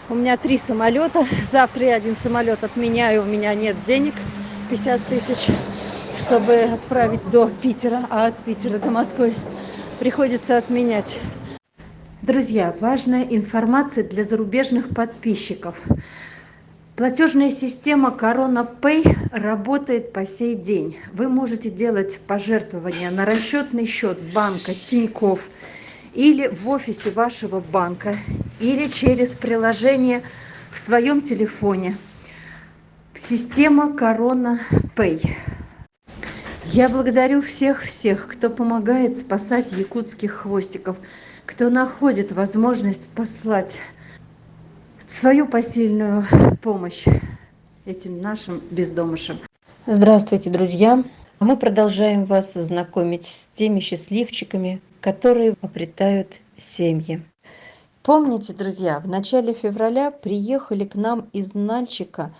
У меня 3 самолета. Завтра я один самолет отменяю. У меня нет денег 50 тысяч, чтобы отправить до Питера, а от Питера до Москвы приходится отменять. Друзья, важная информация для зарубежных подписчиков. Платежная система Corona Pay работает по сей день. Вы можете делать пожертвования на расчетный счет банка Тинькофф или в офисе вашего банка, или через приложение в своем телефоне. Система Corona Pay. Я благодарю всех, кто помогает спасать якутских хвостиков, кто находит возможность послать свою посильную помощь этим нашим бездомышам. Здравствуйте, друзья! Мы продолжаем вас знакомить с теми счастливчиками, которые обретают семьи. Помните, друзья, в начале февраля приехали к нам из Нальчика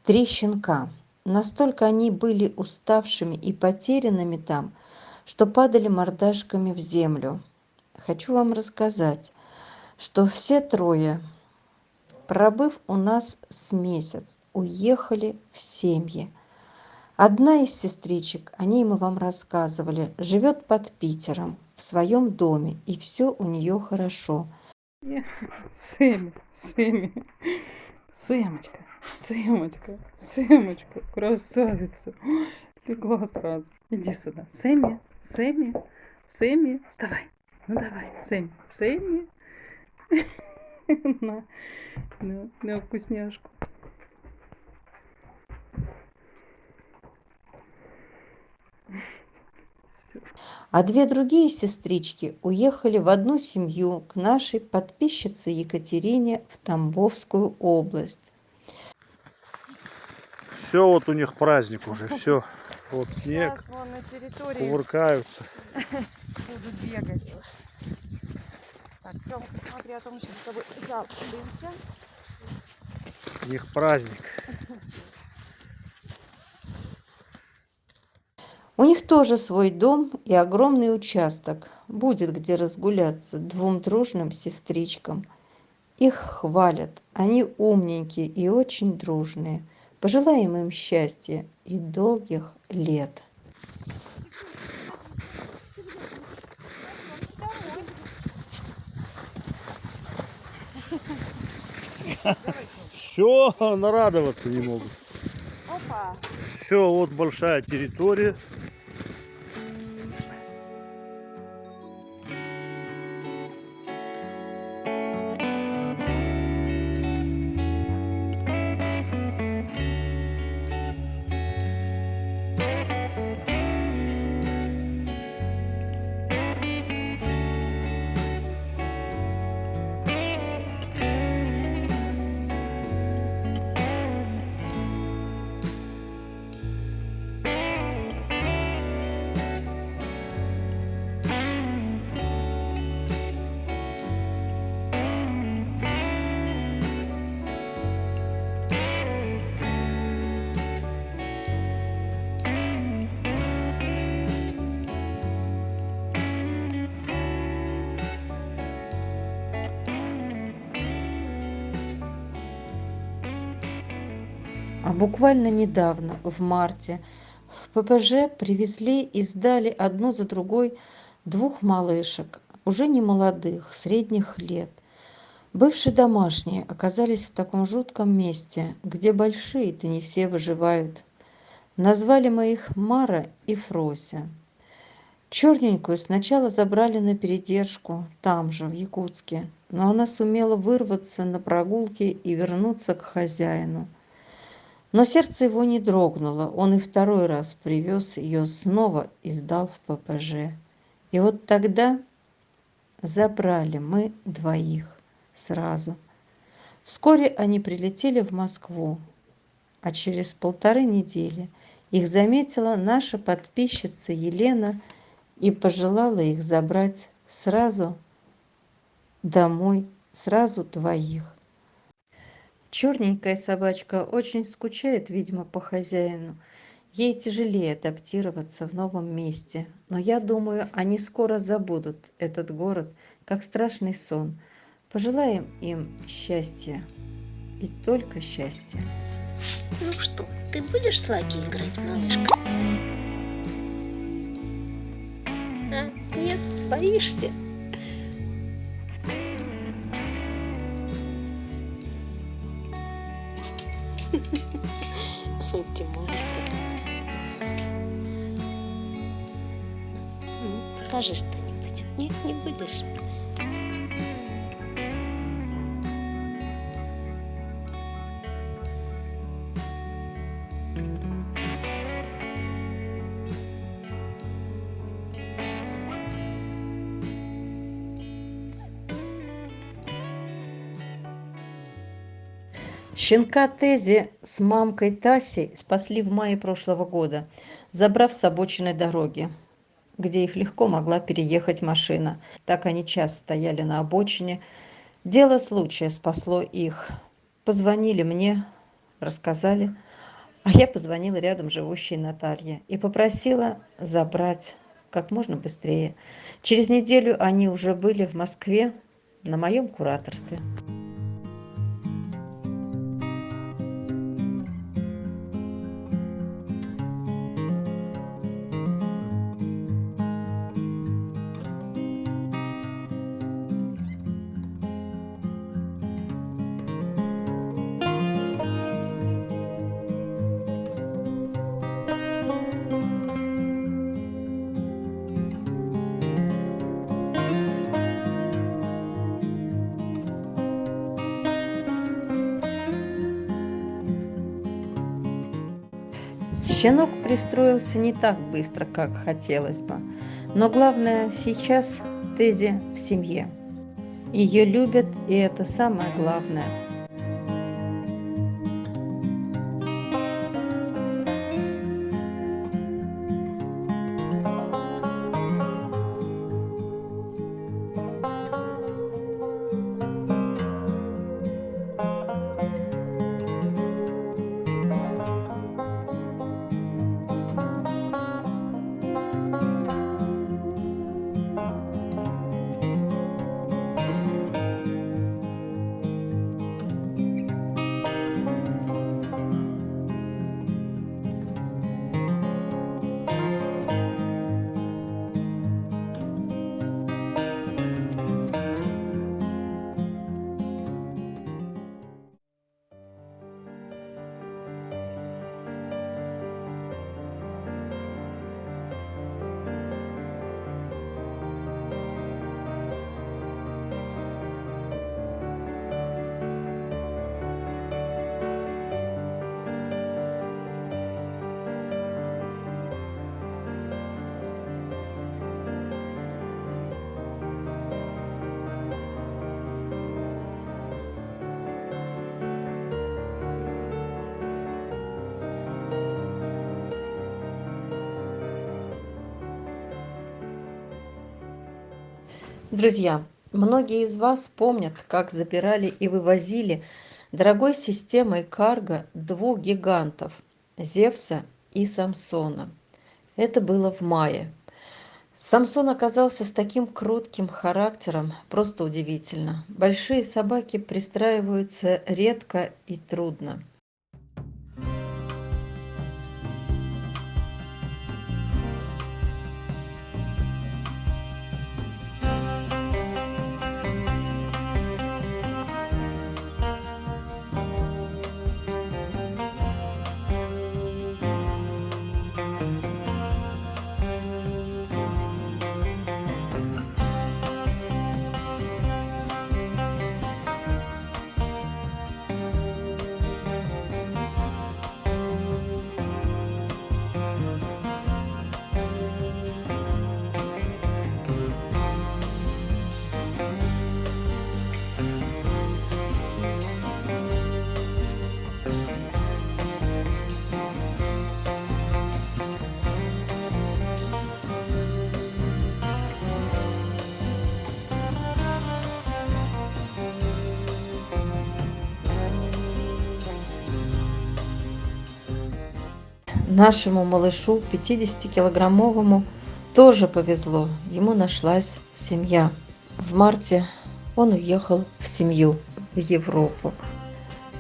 3 щенка. Настолько они были уставшими и потерянными там, что падали мордашками в землю. Хочу вам рассказать, что все 3, пробыв у нас с месяц, уехали в семьи. Одна из сестричек, о ней мы вам рассказывали, живет под Питером в своем доме, и все у нее хорошо. Сэмми, Сэмми, Сэмочка, Сэмочка, Сэмочка, красавица. Легла сразу. Иди сюда. Сэмми, Сэмми, Сэмми, вставай. Ну давай, Сэмми, Сэмми. На вкусняшку. А 2 другие сестрички уехали в одну семью к нашей подписчице Екатерине в Тамбовскую область. Все, вот у них праздник уже, все. Вот снег, Вон на территории кувыркаются. будут бегать. Так, Тёмка, смотри, а то мы сейчас с тобой запутаемся. У них праздник. У них тоже свой дом и огромный участок. Будет где разгуляться 2 дружным сестричкам. Их хвалят, они умненькие и очень дружные. Пожелаем им счастья и долгих лет. Все, нарадоваться не могут. Опа! Все, вот большая территория. А буквально недавно, в марте, в ППЖ привезли и сдали одну за другой 2 малышек, уже не молодых, средних лет. Бывшие домашние оказались в таком жутком месте, где большие-то не все выживают. Назвали мы их Мара и Фрося. Черненькую сначала забрали на передержку, там же, в Якутске, но она сумела вырваться на прогулке и вернуться к хозяину. Но сердце его не дрогнуло, он и 2 раз привез ее снова и сдал в ППЖ. И вот тогда забрали мы 2 сразу. Вскоре они прилетели в Москву, а через 1,5 недели их заметила наша подписчица Елена и пожелала их забрать сразу домой, сразу 2. Черненькая собачка очень скучает, видимо, по хозяину. Ей тяжелее адаптироваться в новом месте, но я думаю, они скоро забудут этот город, как страшный сон. Пожелаем им счастья. и только счастье. Ну что, ты будешь с Лаки играть, малышка? А, нет, боишься? Вот Тимошка. Скажи что-нибудь. Нет, не будешь? Щенка Тези с мамкой Тасей спасли в мае прошлого года, забрав с обочины дороги, где их легко могла переехать машина. Так они час стояли на обочине. Дело случая спасло их. Позвонили мне, рассказали, а я позвонила рядом живущей Наталье и попросила забрать как можно быстрее. Через неделю они уже были в Москве на моем кураторстве. Щенок пристроился не так быстро, как хотелось бы. Но главное, сейчас Тези в семье. Ее любят, и это самое главное. Друзья, многие из вас помнят, как забирали и вывозили дорогой системой карго двух гигантов – Зевса и Самсона. Это было в мае. Самсон оказался с таким кротким характером, просто удивительно. Большие собаки пристраиваются редко и трудно. Нашему малышу, 50-килограммовому, тоже повезло. Ему нашлась семья. В марте он уехал в семью в Европу.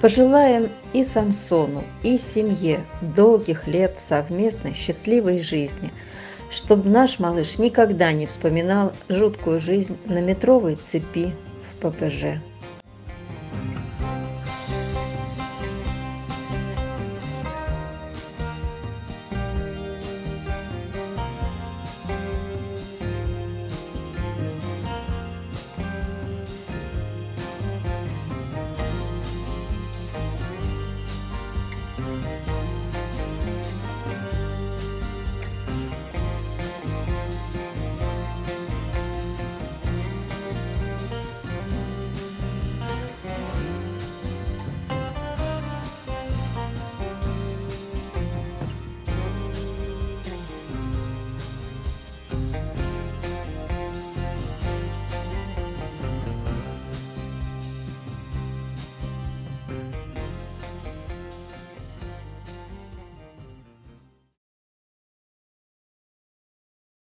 Пожелаем и Самсону, и семье долгих лет совместной счастливой жизни, чтобы наш малыш никогда не вспоминал жуткую жизнь на метровой цепи в ППЖ.